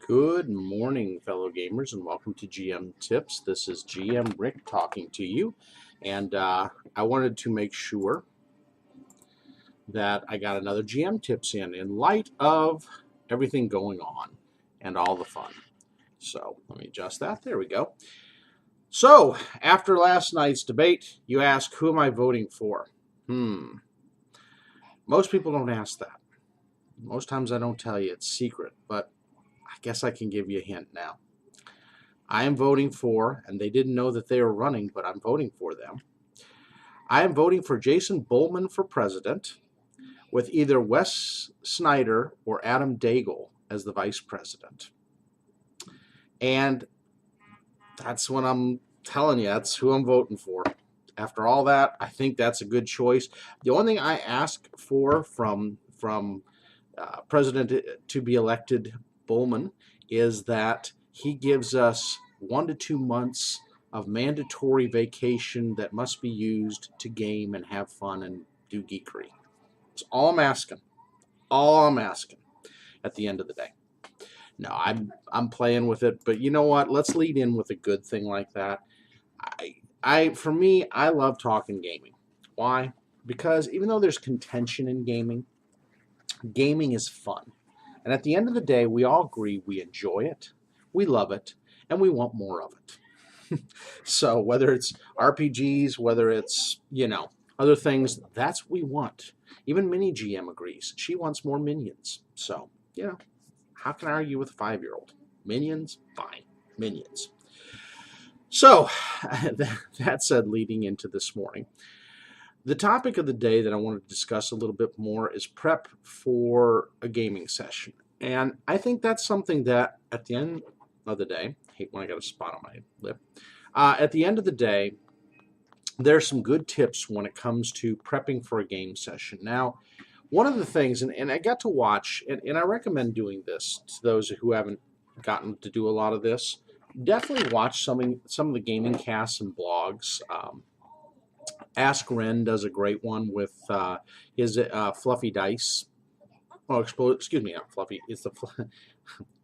Good morning, fellow gamers, and welcome to GM Tips. This is GM Rick talking to you, and I wanted to make sure that I got another GM Tips in light of everything going on and all the fun. So let me adjust that. There we go. So after last night's debate, you ask, who am I voting for? Most people don't ask that. Most times I don't tell you, it's secret, but I guess I can give you a hint now. I am voting for, and they didn't know that they were running, but I'm voting for them. I am voting for Jason Bowman for president, with either Wes Snyder or Adam Daigle as the vice president. And that's what I'm telling you. That's who I'm voting for. After all that, I think that's a good choice. The only thing I ask for from President to be elected Bowman is that he gives us 1 to 2 months of mandatory vacation that must be used to game and have fun and do geekery. That's all I'm asking. All I'm asking at the end of the day. No, I'm playing with it, but you know what? Let's lead in with a good thing like that. For me, I love talking gaming. Why? Because even though there's contention in gaming, gaming is fun. And at the end of the day, we all agree we enjoy it, we love it, and we want more of it. So whether it's RPGs, whether it's, other things, that's what we want. Even Mini GM agrees. She wants more minions. So, how can I argue with a 5-year-old? Minions? Fine. Minions. So, that said, leading into this morning, the topic of the day that I want to discuss a little bit more is prep for a gaming session. And I think that's something that at the end of the day, I hate when I got a spot on my lip. At the end of the day, there's some good tips when it comes to prepping for a game session. Now, one of the things, and I got to watch, and I recommend doing this to those who haven't gotten to do a lot of this, definitely watch some of the gaming casts and blogs. Ask Ren does a great one with his Fluffy Dice. Oh, excuse me, not Fluffy. It's the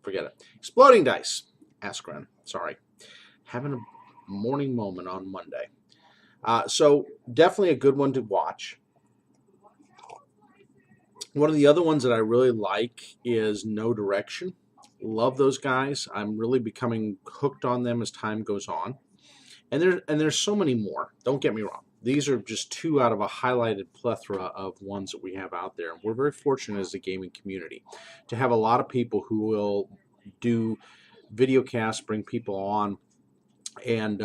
forget it. Exploding Dice. Ask Ren. Sorry, having a morning moment on Monday. So definitely a good one to watch. One of the other ones that I really like is No Direction. Love those guys. I'm really becoming hooked on them as time goes on. And there's so many more. Don't get me wrong. These are just 2 out of a highlighted plethora of ones that we have out there. We're very fortunate as a gaming community to have a lot of people who will do video casts, bring people on, and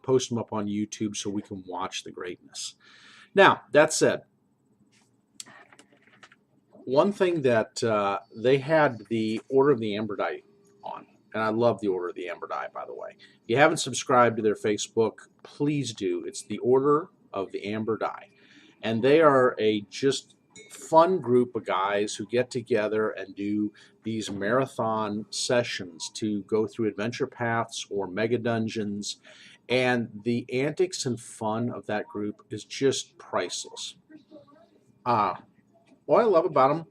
post them up on YouTube so we can watch the greatness. Now, that said, one thing that they had the Order of the Amber Die on. And I love the Order of the Amber Die, by the way. If you haven't subscribed to their Facebook, please do. It's the Order of the Amber Die. And they are a just fun group of guys who get together and do these marathon sessions to go through adventure paths or mega dungeons. And the antics and fun of that group is just priceless. What I love about them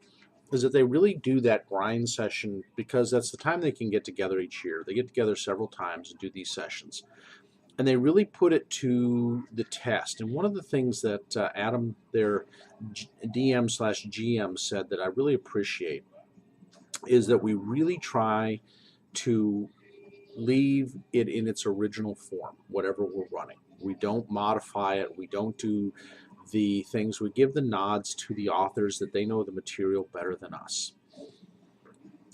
is that they really do that grind session because that's the time they can get together each year. They get together several times and do these sessions. And they really put it to the test. And one of the things that Adam, their DM/GM, said that I really appreciate is that we really try to leave it in its original form, whatever we're running. We don't modify it. We don't do the things. We give the nods to the authors that they know the material better than us.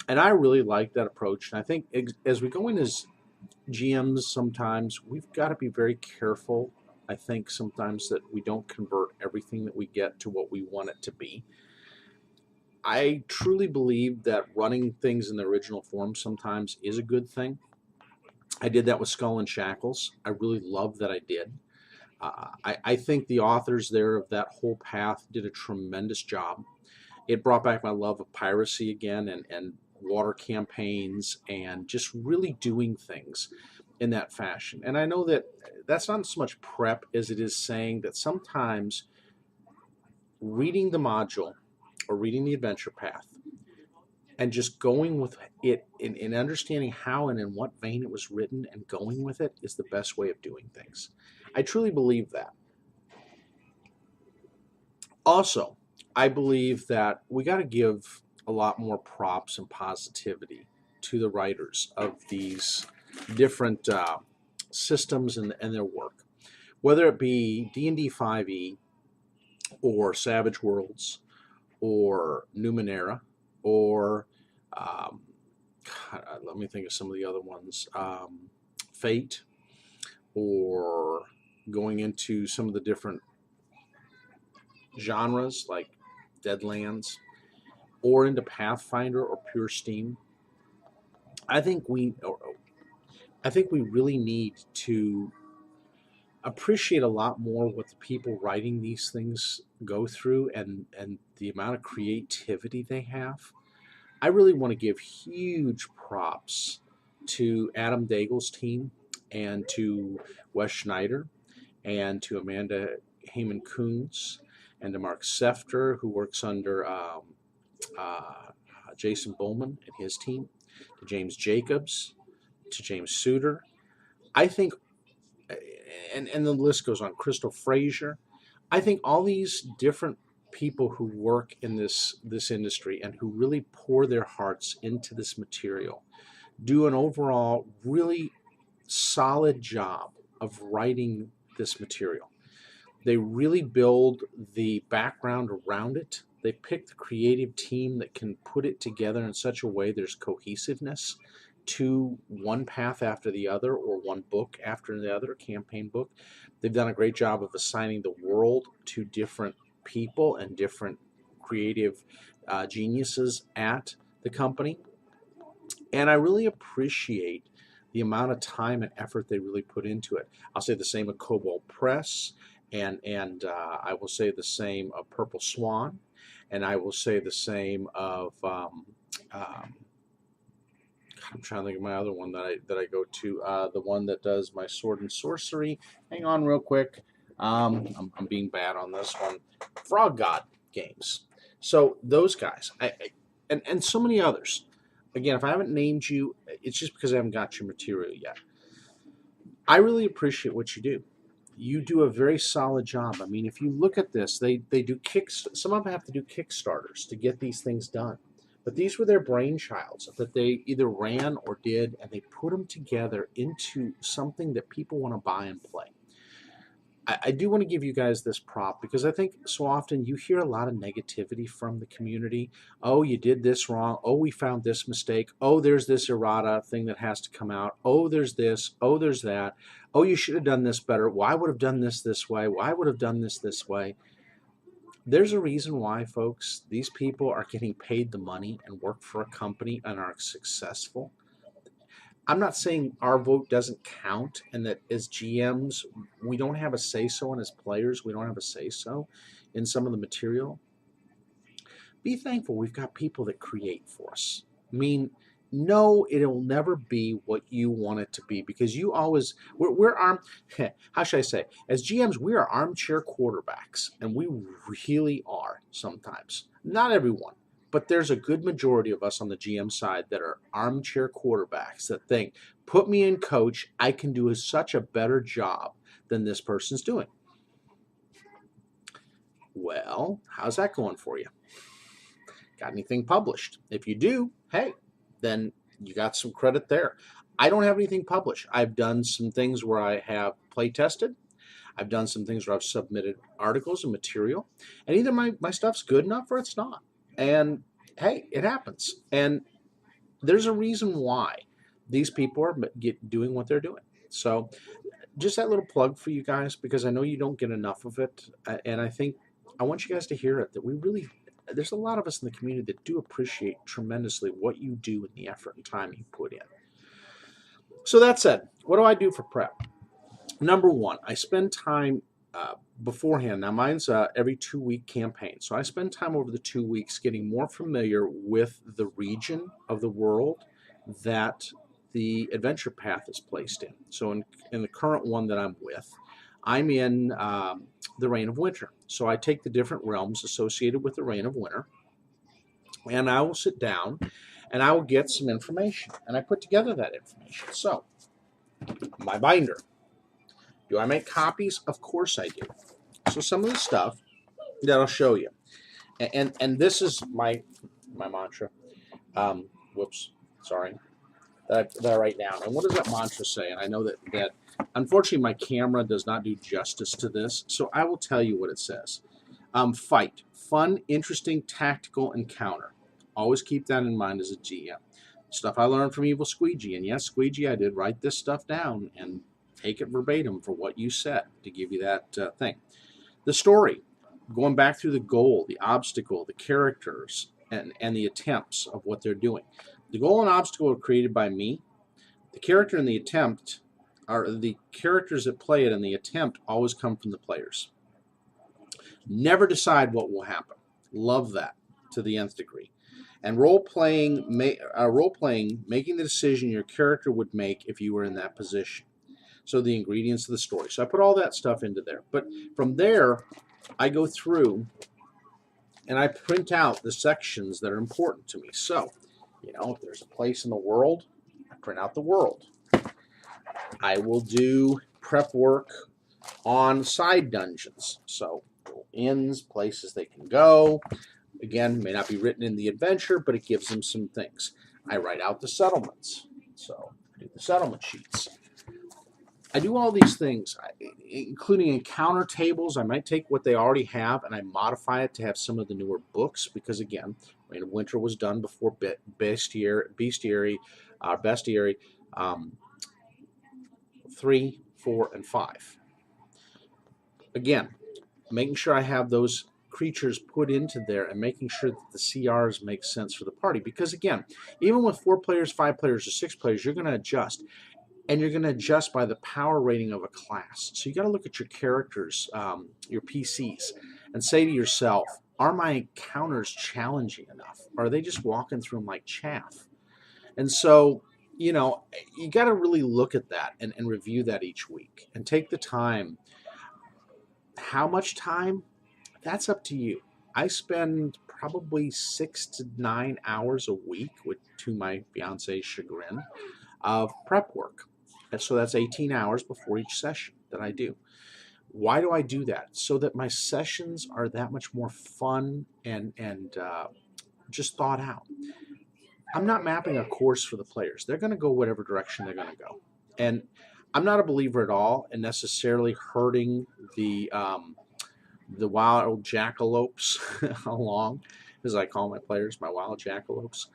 And I really like that approach. And I think as we go in as GMs, sometimes we've got to be very careful. I think sometimes that we don't convert everything that we get to what we want it to be. I truly believe that running things in the original form sometimes is a good thing. I did that with Skull and Shackles. I really love that I did. I think the authors there of that whole path did a tremendous job. It brought back my love of piracy again and water campaigns and just really doing things in that fashion. And I know that that's not so much prep as it is saying that sometimes reading the module or reading the adventure path and just going with it in understanding how and in what vein it was written and going with it is the best way of doing things. I truly believe that. Also, I believe that we got to give a lot more props and positivity to the writers of these different systems and their work, whether it be D&D 5e or Savage Worlds or Numenera or um, let me think of some of the other ones, Fate, or going into some of the different genres like Deadlands, or into Pathfinder or Pure Steam. I think we, I think we really need to appreciate a lot more what the people writing these things go through and the amount of creativity they have. I really want to give huge props to Adam Daigle's team and to Wes Schneider and to Amanda Heyman Coons and to Mark Sefter, who works under uh, Jason Bowman and his team, to James Jacobs, to James Suter. I think, and the list goes on, Crystal Frazier. I think all these different people who work in this industry and who really pour their hearts into this material do an overall really solid job of writing this material. They really build the background around it. They pick the creative team that can put it together in such a way there's cohesiveness to one path after the other or one book after the other, campaign book. They've done a great job of assigning the world to different people and different creative geniuses at the company. And I really appreciate the amount of time and effort they really put into it. I'll say the same of Kobold Press, and I will say the same of Purple Swan, and I will say the same of I'm trying to think of my other one that I go to, the one that does my sword and sorcery. Hang on, real quick. I'm being bad on this one. Frog God Games. So those guys, and so many others. Again, if I haven't named you, it's just because I haven't got your material yet. I really appreciate what you do. You do a very solid job. I mean, if you look at this, they do kicks. Some of them have to do Kickstarters to get these things done. But these were their brainchilds that they either ran or did, and they put them together into something that people want to buy and play. I do want to give you guys this prop because I think so often you hear a lot of negativity from the community. Oh, you did this wrong. Oh, we found this mistake. Oh, there's this errata thing that has to come out. Oh, there's this. Oh, there's that. Oh, you should have done this better. Why would have done this way? Why would have done this way? There's a reason why, folks. These people are getting paid the money and work for a company and are successful. I'm not saying our vote doesn't count and that as GMs, we don't have a say-so, and as players, we don't have a say-so in some of the material. Be thankful we've got people that create for us. I mean, no, it'll never be what you want it to be because you always, we're how should I say, as GMs, we are armchair quarterbacks, and we really are sometimes. Not everyone. But there's a good majority of us on the GM side that are armchair quarterbacks that think, put me in coach, I can do such a better job than this person's doing. Well, how's that going for you? Got anything published? If you do, hey, then you got some credit there. I don't have anything published. I've done some things where I have play tested. I've done some things where I've submitted articles and material, and either my stuff's good enough or it's not. And hey, it happens. And there's a reason why these people are doing what they're doing. So just that little plug for you guys, because I know you don't get enough of it. And I think I want you guys to hear it, that we really, there's a lot of us in the community that do appreciate tremendously what you do and the effort and time you put in. So that said, what do I do for prep? Number one, I spend time beforehand. Now mine's every 2-week campaign. So I spend time over the 2 weeks getting more familiar with the region of the world that the adventure path is placed in. So in the current one that I'm with, I'm in the Reign of Winter. So I take the different realms associated with the Reign of Winter, And I will sit down and I will get some information. And I put together that information. So, my binder. Do I make copies? Of course I do. So some of the stuff that I'll show you. And this is my mantra. Whoops, sorry. That I write down. And what does that mantra say? And I know that unfortunately my camera does not do justice to this, so I will tell you what it says. Fight. Fun, interesting, tactical encounter. Always keep that in mind as a GM. Stuff I learned from Evil Squeegee. And yes, Squeegee, I did write this stuff down and take it verbatim for what you said to give you that thing. The story. Going back through the goal, the obstacle, the characters, and the attempts of what they're doing. The goal and obstacle are created by me. The character and the attempt are the characters that play it, and the attempt always come from the players. Never decide what will happen. Love that to the nth degree. And role-playing, making the decision your character would make if you were in that position. So the ingredients of the story. So I put all that stuff into there. But from there, I go through and I print out the sections that are important to me. So, if there's a place in the world, I print out the world. I will do prep work on side dungeons. So, inns, places they can go. Again, may not be written in the adventure, but it gives them some things. I write out the settlements. So, I do the settlement sheets. I do all these things, including encounter tables. I might take what they already have and I modify it to have some of the newer books because, again, Reign of Winter was done before Bestiary, 3, 4, and 5. Again, making sure I have those creatures put into there and making sure that the CRs make sense for the party. Because, again, even with 4 players, 5 players, or 6 players, you're going to adjust. And you're going to adjust by the power rating of a class. So you got to look at your characters, your PCs, and say to yourself, are my encounters challenging enough? Or are they just walking through them like chaff? And so, you got to really look at that and review that each week. And take the time. How much time? That's up to you. I spend probably 6 to 9 hours a week, to my fiance's chagrin, of prep work. And so that's 18 hours before each session that I do. Why do I do that? So that my sessions are that much more fun and just thought out. I'm not mapping a course for the players. They're going to go whatever direction they're going to go. And I'm not a believer at all in necessarily hurting the wild jackalopes along, as I call my players, my wild jackalopes.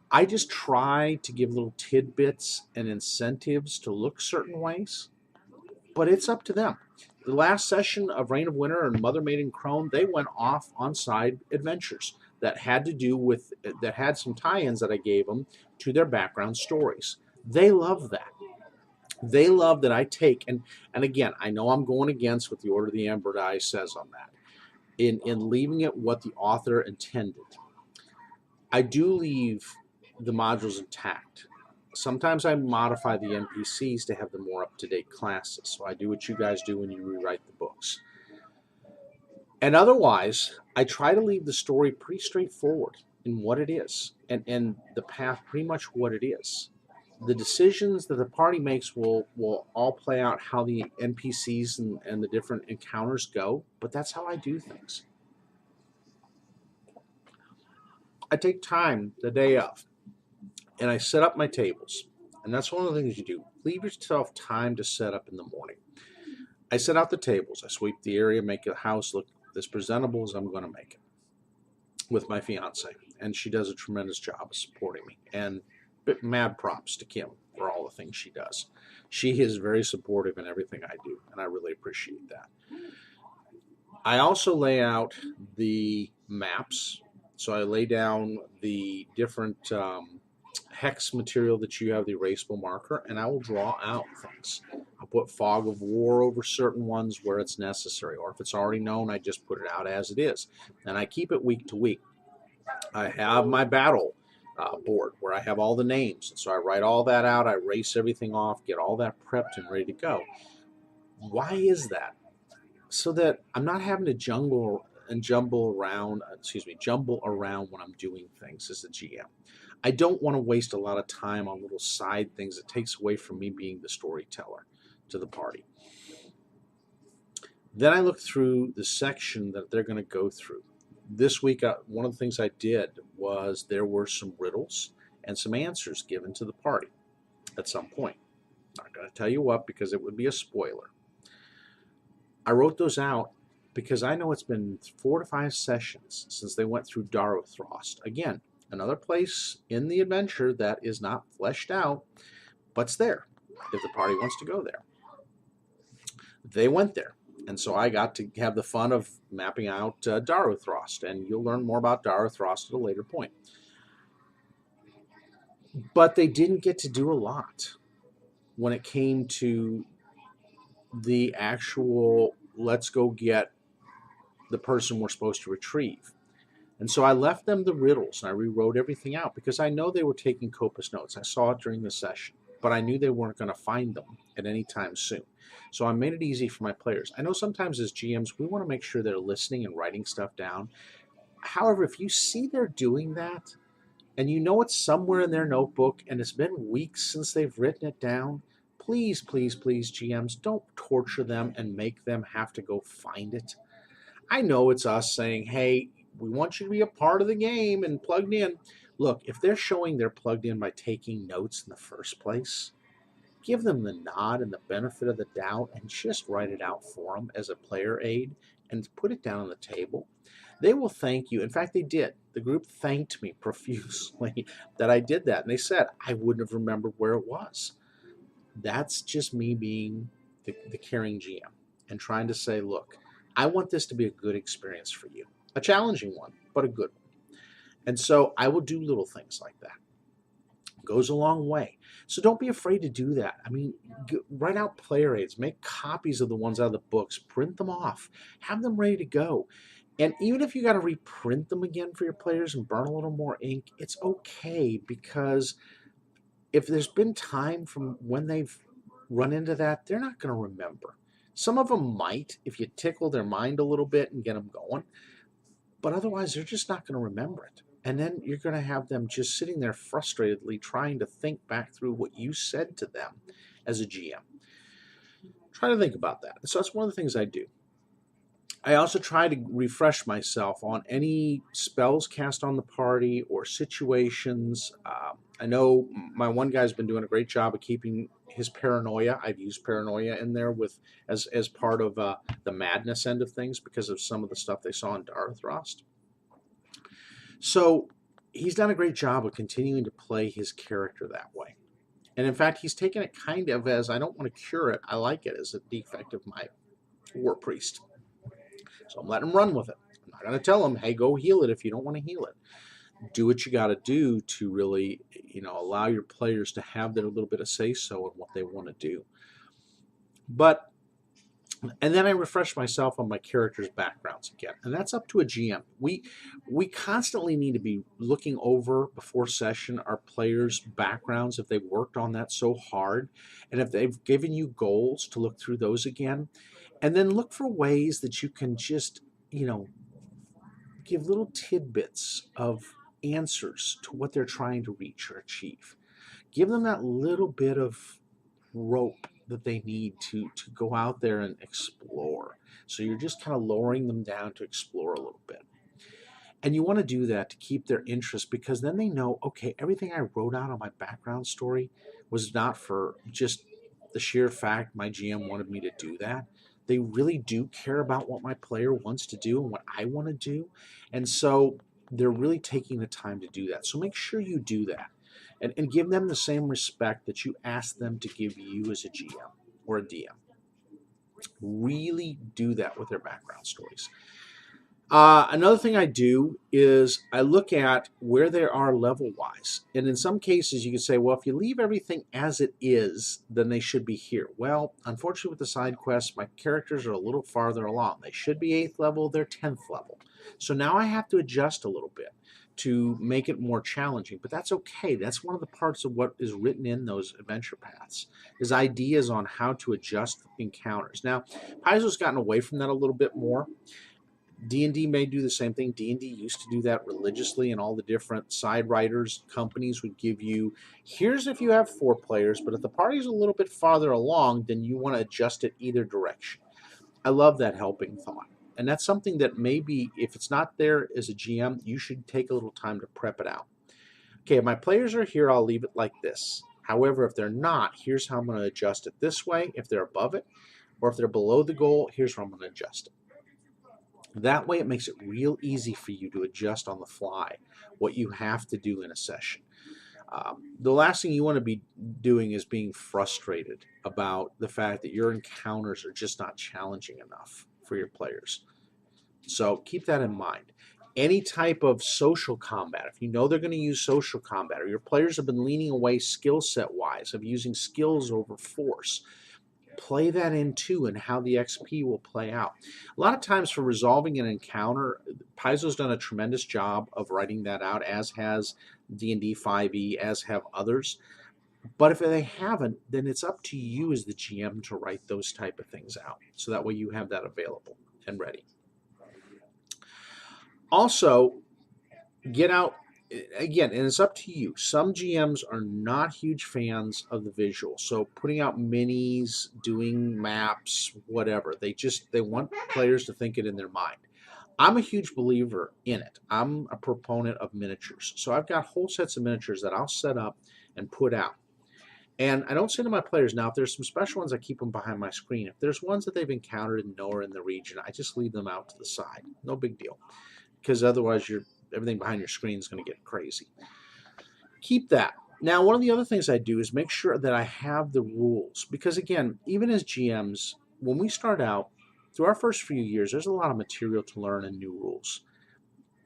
I just try to give little tidbits and incentives to look certain ways, but it's up to them. The last session of Reign of Winter and Mother Maiden Crone, they went off on side adventures that had some tie-ins that I gave them to their background stories. They love that. They love that I take, and again, I know I'm going against what the Order of the Amber Die says on that, in leaving it what the author intended. I do leave the modules intact. Sometimes I modify the NPCs to have the more up-to-date classes. So I do what you guys do when you rewrite the books. And otherwise, I try to leave the story pretty straightforward in what it is and the path pretty much what it is. The decisions that the party makes will all play out how the NPCs and the different encounters go, but that's how I do things. I take time the day of, and I set up my tables. And that's one of the things you do. Leave yourself time to set up in the morning. I set out the tables. I sweep the area, make the house look as presentable as I'm going to make it with my fiance. And she does a tremendous job of supporting me. And mad props to Kim for all the things she does. She is very supportive in everything I do, and I really appreciate that. I also lay out the maps. So I lay down the different hex material that you have, the erasable marker, and I will draw out things. I'll put fog of war over certain ones where it's necessary, or if it's already known, I just put it out as it is. And I keep it week to week. I have my battle board where I have all the names, and so I write all that out, I erase everything off, get all that prepped and ready to go. Why is that? So that I'm not having to juggle and jumble around, jumble around when I'm doing things as a GM. I don't want to waste a lot of time on little side things that takes away from me being the storyteller to the party. Then I look through the section that they're going to go through. This week, one of the things I did was there were some riddles and some answers given to the party at some point. Not going to tell you what because it would be a spoiler. I wrote those out because I know it's been 4 to 5 sessions since they went through Darothrust. Again, another place in the adventure that is not fleshed out, but's there if the party wants to go there. They went there, and so I got to have the fun of mapping out Darothrust, and you'll learn more about Darothrust at a later point. But they didn't get to do a lot when it came to the actual let's go get the person we're supposed to retrieve. And so I left them the riddles and I rewrote everything out because I know they were taking copious notes. I saw it during the session, but I knew they weren't going to find them at any time soon. So I made it easy for my players. I know sometimes as GMs, we want to make sure they're listening and writing stuff down. However, if you see they're doing that and you know it's somewhere in their notebook and it's been weeks since they've written it down, please, please, please, GMs, don't torture them and make them have to go find it. I know it's us saying, hey, we want you to be a part of the game and plugged in. Look, if they're showing they're plugged in by taking notes in the first place, give them the nod and the benefit of the doubt and just write it out for them as a player aid and put it down on the table. They will thank you. In fact, they did. The group thanked me profusely that I did that. And they said, I wouldn't have remembered where it was. That's just me being the caring GM and trying to say, look, I want this to be a good experience for you. A challenging one, but a good one. And so I will do little things like that. It goes a long way. So don't be afraid to do that. I mean, write out player aids, make copies of the ones out of the books, print them off, have them ready to go. And even if you got to reprint them again for your players and burn a little more ink, it's okay because if there's been time from when they've run into that, they're not going to remember. Some of them might if you tickle their mind a little bit and get them going, but otherwise they're just not going to remember it. And then you're going to have them just sitting there frustratedly trying to think back through what you said to them as a GM. Try to think about that. So that's one of the things I do. I also try to refresh myself on any spells cast on the party or situations. I know my one guy's been doing a great job of keeping his paranoia. I've used paranoia in there with as part of the madness end of things because of some of the stuff they saw in Darothrust. So he's done a great job of continuing to play his character that way. And in fact, he's taken it kind of as, I don't want to cure it, I like it as a defect of my war priest. So I'm letting him run with it. I'm not going to tell him, hey, go heal it if you don't want to heal it. Do what you got to do to really, allow your players to have their little bit of say-so in what they want to do. And then I refresh myself on my characters' backgrounds again. And that's up to a GM. We constantly need to be looking over before session our players' backgrounds if they've worked on that so hard. And if they've given you goals, to look through those again. And then look for ways that you can just, give little tidbits of answers to what they're trying to reach or achieve. Give them that little bit of rope that they need to go out there and explore. So you're just kind of lowering them down to explore a little bit. And you want to do that to keep their interest because then they know, okay, everything I wrote out on my background story was not for just the sheer fact my GM wanted me to do that. They really do care about what my player wants to do and what I want to do. And so they're really taking the time to do that. So make sure you do that. And give them the same respect that you ask them to give you as a GM or a DM. Really do that with their background stories. Another thing I do is I look at where they are level-wise. And in some cases, you can say, well, if you leave everything as it is, then they should be here. Well, unfortunately, with the side quests, my characters are a little farther along. They should be 8th level, they're 10th level. So now I have to adjust a little bit to make it more challenging. But that's okay. That's one of the parts of what is written in those adventure paths, is ideas on how to adjust encounters. Now, Paizo's gotten away from that a little bit more. D&D may do the same thing. D&D used to do that religiously, and all the different side writers companies would give you, here's if you have 4 players, but if the party's a little bit farther along, then you want to adjust it either direction. I love that helping thought. And that's something that maybe if it's not there as a GM, you should take a little time to prep it out. Okay, if my players are here, I'll leave it like this. However, if they're not, here's how I'm going to adjust it this way. If they're above it, or if they're below the goal, here's how I'm going to adjust it. That way it makes it real easy for you to adjust on the fly what you have to do in a session. The last thing you want to be doing is being frustrated about the fact that your encounters are just not challenging enough for your players. So keep that in mind. Any type of social combat, if you know they're going to use social combat, or your players have been leaning away skill set wise of using skills over force, play that in too, and how the XP will play out. A lot of times for resolving an encounter, Paizo's done a tremendous job of writing that out, as has D&D 5e, as have others. But if they haven't, then it's up to you as the GM to write those type of things out, so that way you have that available and ready. Also, get out, again, and it's up to you. Some GMs are not huge fans of the visual, so putting out minis, doing maps, whatever, they want players to think it in their mind. I'm a huge believer in it. I'm a proponent of miniatures, so I've got whole sets of miniatures that I'll set up and put out. And I don't say to my players, now if there's some special ones, I keep them behind my screen. If there's ones that they've encountered and know are in the region, I just leave them out to the side. No big deal, because otherwise everything behind your screen is going to get crazy. Keep that. Now, one of the other things I do is make sure that I have the rules, because again, even as GMs, when we start out, through our first few years, there's a lot of material to learn and new rules.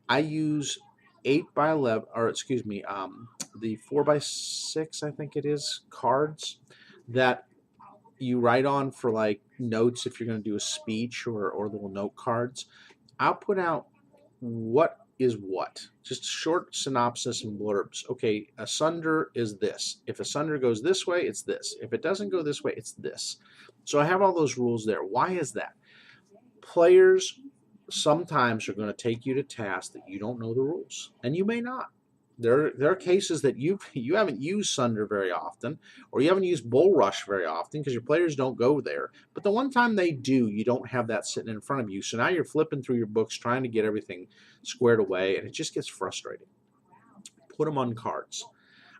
I use 8x11, or excuse me, the 4x6, I think it is, cards that you write on for like notes if you're going to do a speech, or little note cards. I'll put out what is what, just short synopsis and blurbs. Okay, asunder is this. If asunder goes this way, it's this. If it doesn't go this way, it's this. So I have all those rules there. Why is that? Players sometimes are going to take you to task that you don't know the rules, and you may not. There are cases that you haven't used Sunder very often, or you haven't used Bull Rush very often because your players don't go there. But the one time they do, you don't have that sitting in front of you. So now you're flipping through your books trying to get everything squared away, and it just gets frustrating. Put them on cards.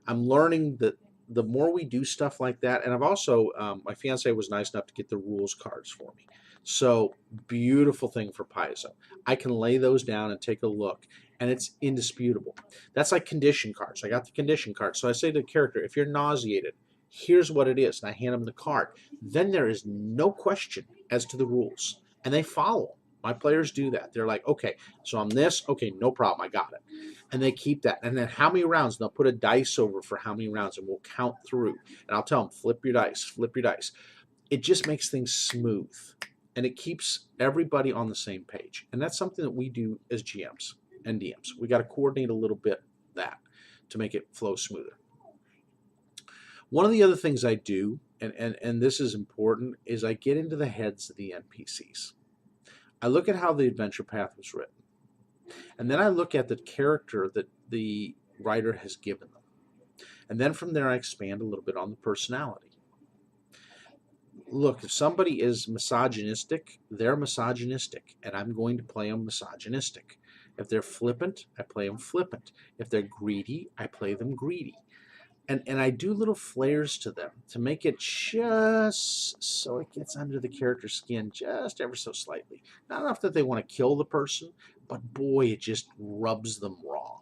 I'm learning that the more we do stuff like that, and I've also, my fiance was nice enough to get the rules cards for me. So beautiful thing for Paizo. I can lay those down and take a look, and it's indisputable. That's like condition cards. I got the condition cards. So I say to the character, if you're nauseated, here's what it is. And I hand them the card. Then there is no question as to the rules, and they follow them. My players do that. They're like, okay, so I'm this. Okay, no problem. I got it. And they keep that. And then how many rounds? They'll put a dice over for how many rounds, and we'll count through. And I'll tell them, flip your dice, flip your dice. It just makes things smooth, and it keeps everybody on the same page. And that's something that we do as GMs and DMs. We got to coordinate a little bit that to make it flow smoother. One of the other things I do, and this is important, is I get into the heads of the NPCs. I look at how the adventure path was written, and then I look at the character that the writer has given them. And then from there I expand a little bit on the personality. Look, if somebody is misogynistic, they're misogynistic, and I'm going to play them misogynistic. If they're flippant, I play them flippant. If they're greedy, I play them greedy. And I do little flares to them to make it just so it gets under the character's skin just ever so slightly. Not enough that they want to kill the person, but boy, it just rubs them wrong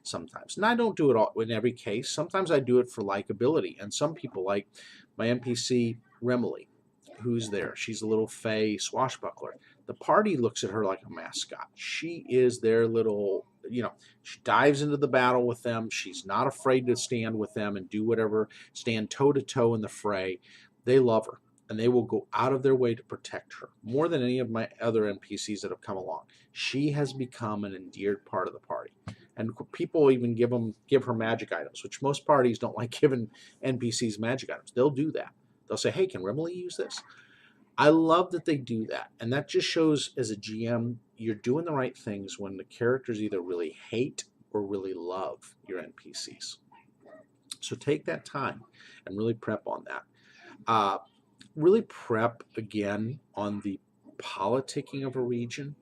sometimes. And I don't do it all in every case. Sometimes I do it for likability. And some people, like my NPC, Remaley, who's there. She's a little fey swashbuckler. The party looks at her like a mascot. She is their little, she dives into the battle with them. She's not afraid to stand with them and do whatever, stand toe-to-toe in the fray. They love her, and they will go out of their way to protect her, more than any of my other NPCs that have come along. She has become an endeared part of the party. And people even give her magic items, which most parties don't like giving NPCs magic items. They'll do that. They'll say, hey, can Remaley use this? I love that they do that. And that just shows, as a GM, you're doing the right things when the characters either really hate or really love your NPCs. So take that time and really prep on that. Really prep again on the politicking of a region.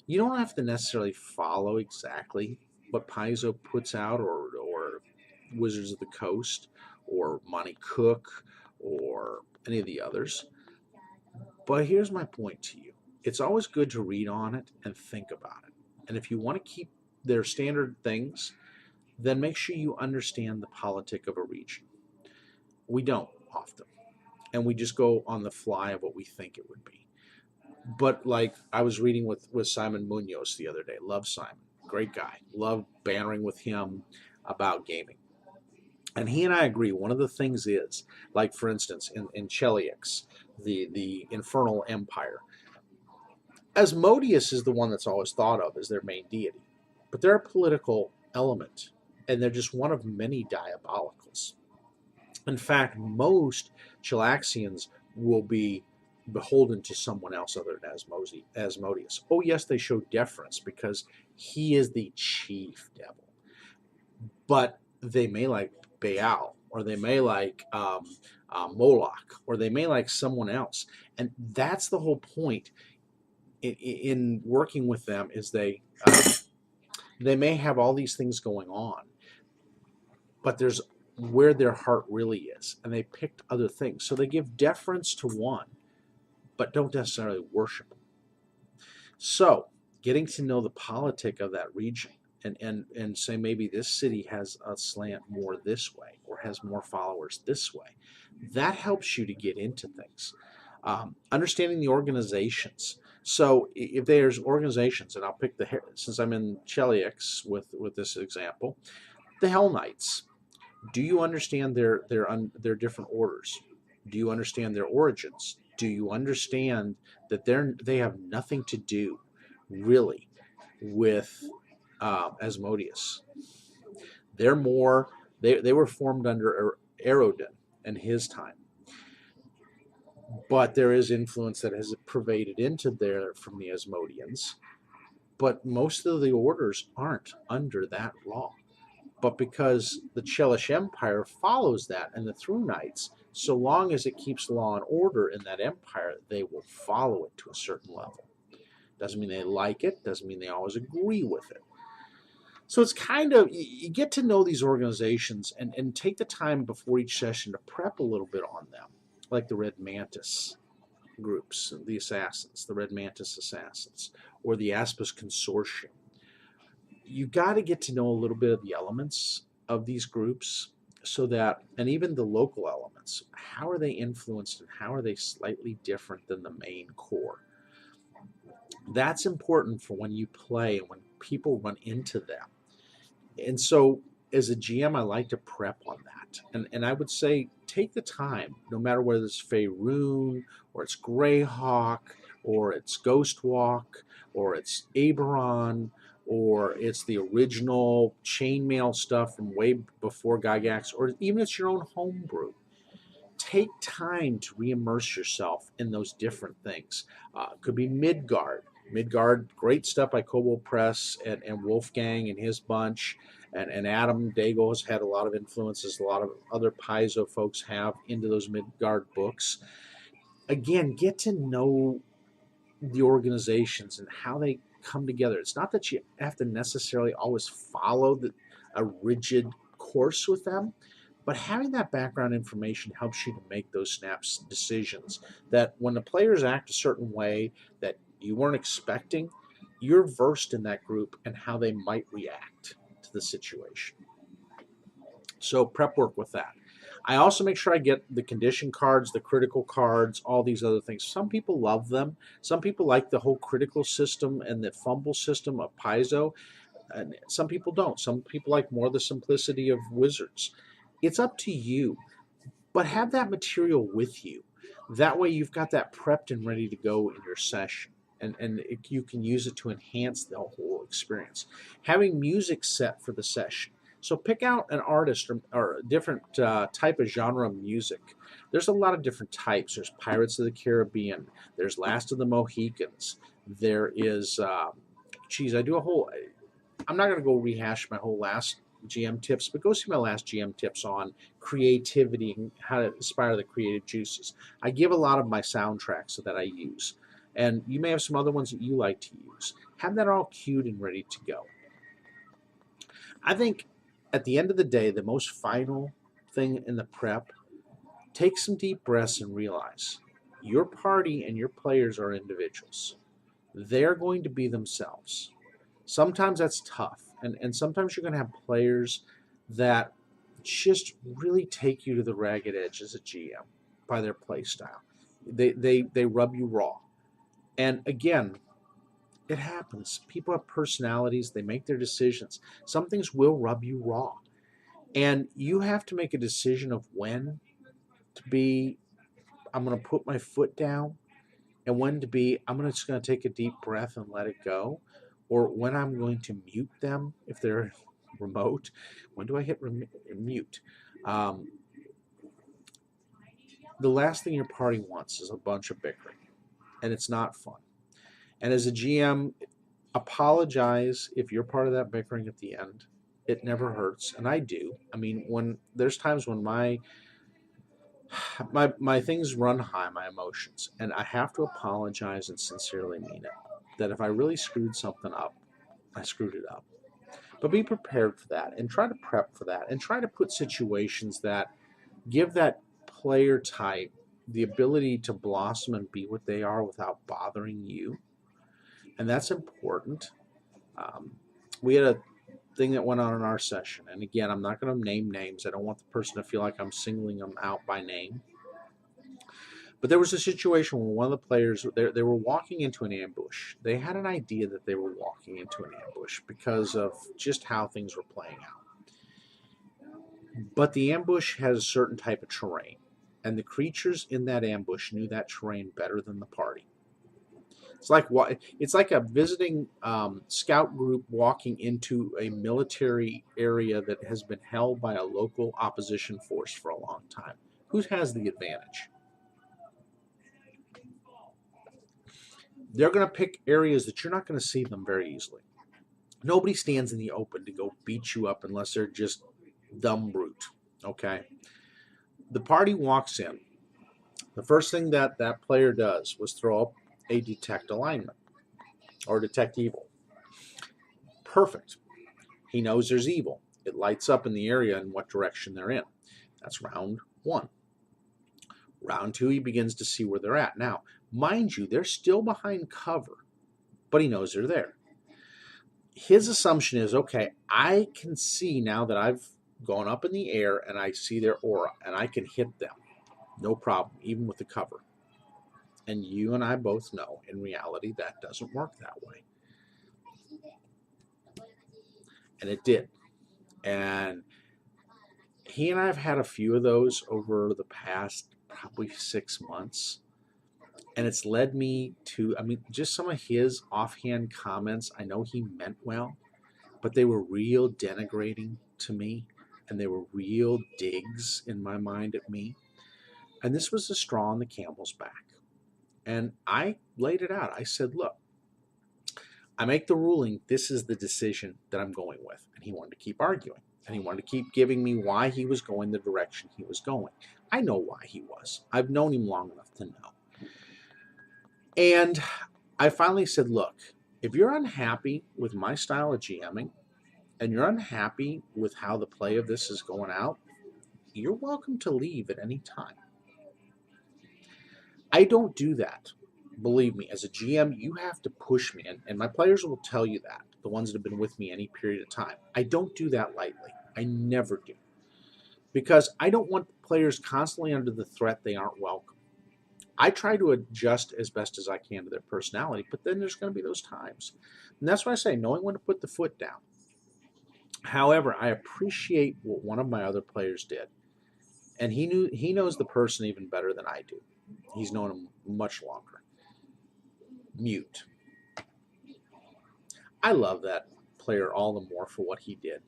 You don't have to necessarily follow exactly what Paizo puts out, or Wizards of the Coast, or Monte Cook, or any of the others. But here's my point to you. It's always good to read on it and think about it. And if you want to keep their standard things, then make sure you understand the politic of a region. We don't often. And we just go on the fly of what we think it would be. But like I was reading with Simon Munoz the other day. Love Simon. Great guy. Love bantering with him about gaming. And he and I agree. One of the things is, like for instance, in Cheliax, the Infernal Empire, Asmodeus is the one that's always thought of as their main deity. But they're a political element, and they're just one of many diabolicals. In fact, most Chelaxians will be beholden to someone else other than Asmodeus. Oh, yes, they show deference because he is the chief devil. But they may like Baal, or they may like Moloch, or they may like someone else. And that's the whole point in working with them, is they may have all these things going on, but there's where their heart really is, and they picked other things. So they give deference to one, but don't necessarily worship them. So getting to know the politic of that region, and say maybe this city has a slant more this way, or has more followers this way, that helps you to get into things. Understanding the organizations. So if there's organizations, and I'll pick since I'm in Cheliax with this example, the Hell Knights. Do you understand their different orders? Do you understand their origins? Do you understand that they have nothing to do really with Asmodeus? They're more they were formed under Erodin in his time, but there is influence that has pervaded into there from the Asmodeans. But most of the orders aren't under that law. But because the Chelish Empire follows that, and the Through Knights, so long as it keeps law and order in that empire, they will follow it to a certain level. Doesn't mean they like it, doesn't mean they always agree with it. So it's kind of, you get to know these organizations and take the time before each session to prep a little bit on them, like the Red Mantis groups, the Assassins, the Red Mantis Assassins, or the Aspis Consortium. You got to get to know a little bit of the elements of these groups, so that, and even the local elements, how are they influenced and how are they slightly different than the main core? That's important for when you play and when people run into them. And so as a GM, I like to prep on that. And I would say take the time, no matter whether it's Faerun, or it's Greyhawk, or it's Ghostwalk, or it's Aberon, or it's the original chainmail stuff from way before Gygax, or even it's your own homebrew. Take time to re-immerse yourself in those different things. Could be Midgard. Midgard, great stuff by Kobold Press and Wolfgang and his bunch. And Adam Daigle has had a lot of influences, a lot of other Paizo folks have, into those Midgard books. Again, get to know the organizations and how they come together. It's not that you have to necessarily always follow a rigid course with them, but having that background information helps you to make those snaps decisions that when the players act a certain way that you weren't expecting, you're versed in that group and how they might react to the situation. So prep work with that. I also make sure I get the condition cards, the critical cards, all these other things. Some people love them. Some people like the whole critical system and the fumble system of Paizo. And some people don't. Some people like more the simplicity of Wizards. It's up to you. But have that material with you. That way you've got that prepped and ready to go in your session. And you can use it to enhance the whole experience. Having music set for the session. So pick out an artist or a different type of genre of music. There's a lot of different types. There's Pirates of the Caribbean. There's Last of the Mohicans. There is, geez, I do a whole, I'm not going to go rehash my whole last GM tips, but go see my last GM tips on creativity and how to inspire the creative juices. I give a lot of my soundtracks that I use, and you may have some other ones that you like to use. Have that all queued and ready to go. I think at the end of the day, the most final thing in the prep, take some deep breaths and realize your party and your players are individuals. They're going to be themselves. Sometimes that's tough, and sometimes you're going to have players that just really take you to the ragged edge as a GM by their play style. They rub you raw. And again, it happens. People have personalities. They make their decisions. Some things will rub you raw. And you have to make a decision of when to be, I'm going to put my foot down, and when to be, just going to take a deep breath and let it go, or when I'm going to mute them if they're remote. When do I hit mute? The last thing your party wants is a bunch of bickering, and it's not fun. And as a GM, apologize if you're part of that bickering at the end. It never hurts, and I do. I mean, when there's times when my things run high, my emotions, and I have to apologize and sincerely mean it. That if I really screwed something up, I screwed it up. But be prepared for that, and try to prep for that, and try to put situations that give that player type the ability to blossom and be what they are without bothering you. And that's important. We had a thing that went on in our session, and again, I'm not going to name names. I don't want the person to feel like I'm singling them out by name. But there was a situation where one of the players, they were walking into an ambush. They had an idea that they were walking into an ambush because of just how things were playing out. But the ambush has a certain type of terrain, and the creatures in that ambush knew that terrain better than the party. It's like a visiting scout group walking into a military area that has been held by a local opposition force for a long time. Who has the advantage? They're going to pick areas that you're not going to see them very easily. Nobody stands in the open to go beat you up unless they're just dumb brute. Okay? The party walks in. The first thing that player does was throw up a detect alignment or detect evil. Perfect. He knows there's evil. It lights up in the area in what direction they're in. That's round one. Round two, he begins to see where they're at. Now, mind you, they're still behind cover, but he knows they're there. His assumption is, okay, I can see now that I've gone up in the air and I see their aura, and I can hit them. No problem, even with the cover. And you and I both know, in reality, that doesn't work that way. And it did. And he and I have had a few of those over the past probably 6 months. And it's led me to, just some of his offhand comments. I know he meant well, but they were real denigrating to me, and they were real digs in my mind at me. And this was the straw on the camel's back. And I laid it out. I said, look, I make the ruling. This is the decision that I'm going with. And he wanted to keep arguing. And he wanted to keep giving me why he was going the direction he was going. I know why he was. I've known him long enough to know. And I finally said, look, if you're unhappy with my style of GMing, and you're unhappy with how the play of this is going out, you're welcome to leave at any time. I don't do that. Believe me, as a GM, you have to push me, and my players will tell you that, the ones that have been with me any period of time. I don't do that lightly. I never do. Because I don't want players constantly under the threat they aren't welcome. I try to adjust as best as I can to their personality, but then there's going to be those times. And that's why I say, knowing when to put the foot down. However, I appreciate what one of my other players did. And he knows the person even better than I do. He's known him much longer. Mute. I love that player all the more for what he did.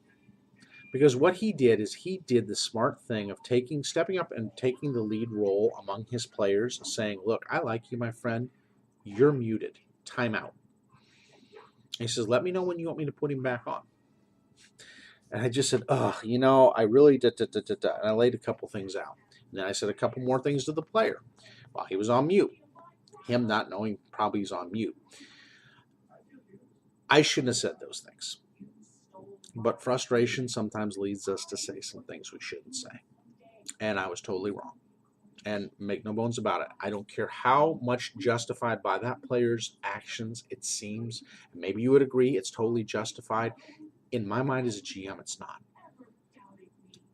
Because what he did is he did the smart thing of stepping up and taking the lead role among his players, saying, look, I like you, my friend. You're muted. Time out. He says, let me know when you want me to put him back on. And I just said, oh, I really did. And I laid a couple things out. And then I said a couple more things to the player while he was on mute. Him not knowing probably he's on mute. I shouldn't have said those things. But frustration sometimes leads us to say some things we shouldn't say. And I was totally wrong. And make no bones about it, I don't care how much justified by that player's actions it seems. Maybe you would agree it's totally justified. In my mind as a GM, it's not.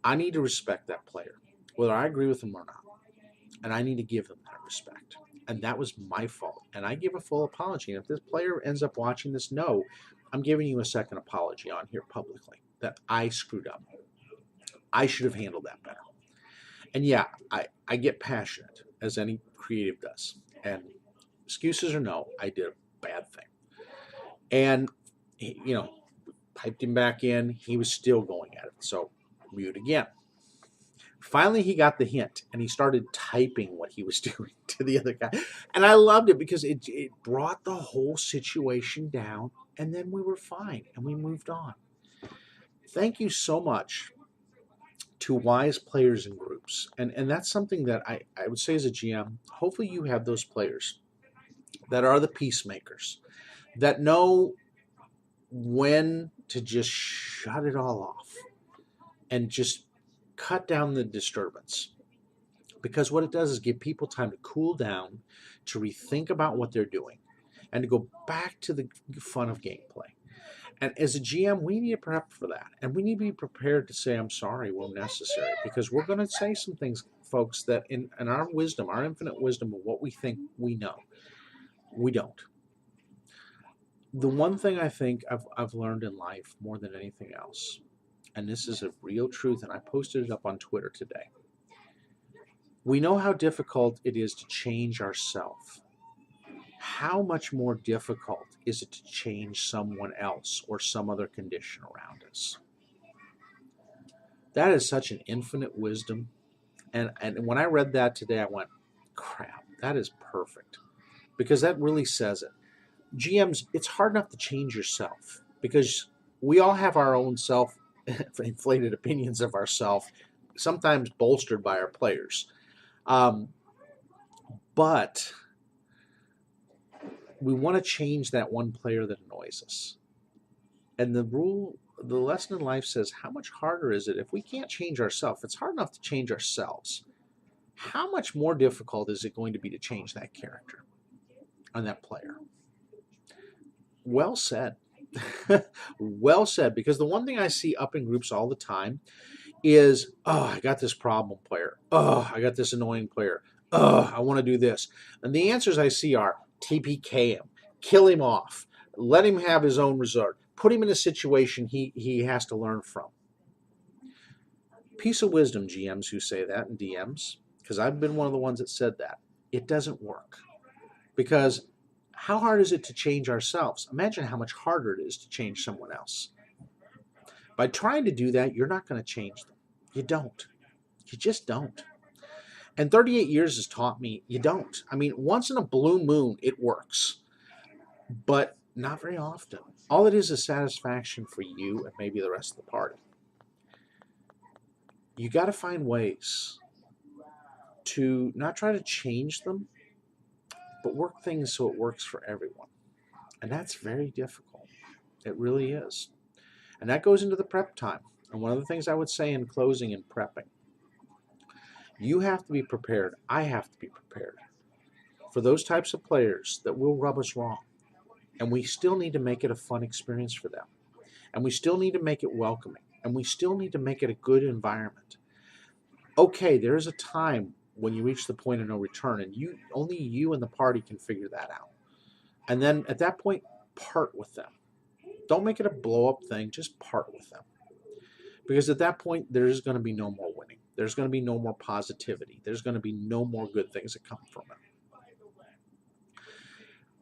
I need to respect that player, whether I agree with them or not. And I need to give them that respect. And that was my fault. And I give a full apology. And if this player ends up watching this, no, I'm giving you a second apology on here publicly that I screwed up. I should have handled that better. And yeah, I get passionate, as any creative does. And excuses or no, I did a bad thing. And, piped him back in. He was still going at it. So, mute again. Finally, he got the hint, and he started typing what he was doing to the other guy. And I loved it because it brought the whole situation down, and then we were fine, and we moved on. Thank you so much to wise players and groups. And that's something that I would say as a GM, hopefully you have those players that are the peacemakers, that know when to just shut it all off and just cut down the disturbance. Because what it does is give people time to cool down, to rethink about what they're doing, and to go back to the fun of gameplay. And as a GM, we need to prep for that. And we need to be prepared to say, I'm sorry, when necessary. Because we're going to say some things, folks, that in our wisdom, our infinite wisdom of what we think we know, we don't. The one thing I think I've learned in life more than anything else, and this is a real truth, and I posted it up on Twitter today. We know how difficult it is to change ourselves. How much more difficult is it to change someone else or some other condition around us? That is such an infinite wisdom. And when I read that today, I went, crap, that is perfect. Because that really says it. GMs, it's hard enough to change yourself because we all have our own self-inflated opinions of ourselves, sometimes bolstered by our players. But we want to change that one player that annoys us. And the lesson in life says, how much harder is it if we can't change ourselves? It's hard enough to change ourselves. How much more difficult is it going to be to change that character and that player? Well said. Well said. Because the one thing I see up in groups all the time is, oh, I got this problem player. Oh, I got this annoying player. Oh, I want to do this. And the answers I see are TPK him, kill him off, let him have his own resort, put him in a situation he has to learn from. Piece of wisdom, GMs who say that, and DMs, because I've been one of the ones that said that. It doesn't work. Because how hard is it to change ourselves? Imagine how much harder it is to change someone else. By trying to do that, you're not going to change them. You don't. You just don't. And 38 years has taught me you don't. I mean, once in a blue moon, it works. But not very often. All it is satisfaction for you and maybe the rest of the party. You got to find ways to not try to change them, but work things so it works for everyone. And that's very difficult. It really is. And that goes into the prep time. And one of the things I would say in closing and prepping, you have to be prepared. I have to be prepared for those types of players that will rub us wrong. And we still need to make it a fun experience for them. And we still need to make it welcoming. And we still need to make it a good environment. Okay, there is a time when you reach the point of no return, and only you and the party can figure that out. And then at that point, part with them. Don't make it a blow-up thing. Just part with them. Because at that point, there's going to be no more winning. There's going to be no more positivity. There's going to be no more good things that come from it.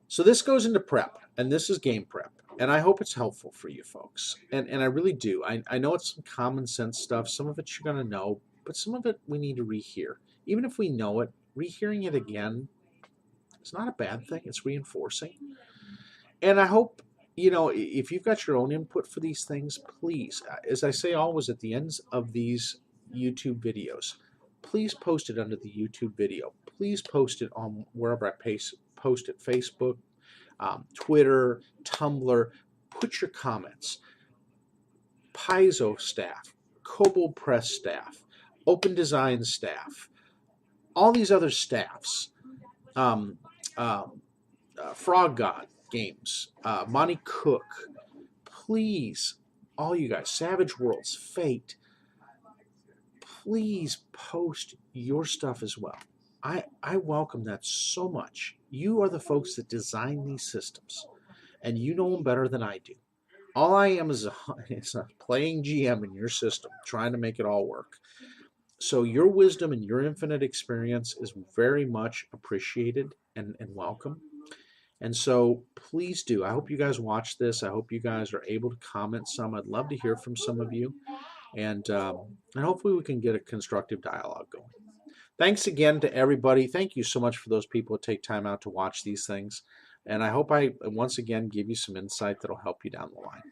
So this goes into prep, and this is game prep. And I hope it's helpful for you folks. And I really do. I know it's some common sense stuff. Some of it you're going to know, but some of it we need to rehear. Even if we know it, rehearing it again, it's not a bad thing. It's reinforcing. And I hope, if you've got your own input for these things, please, as I say always at the ends of these YouTube videos, please post it under the YouTube video. Please post it on wherever I post it, Facebook, Twitter, Tumblr. Put your comments. Paizo staff, Kobold Press staff, Open Design staff, all these other staffs, um, Frog God Games, Monte Cook, please, all you guys, Savage Worlds, Fate, please post your stuff as well. I welcome that so much. You are the folks that design these systems, and you know them better than I do. All I am is a playing GM in your system, trying to make it all work. So your wisdom and your infinite experience is very much appreciated and welcome. And so please do. I hope you guys watch this. I hope you guys are able to comment some. I'd love to hear from some of you. And hopefully we can get a constructive dialogue going. Thanks again to everybody. Thank you so much for those people who take time out to watch these things. And I hope I, once again, give you some insight that'll help you down the line.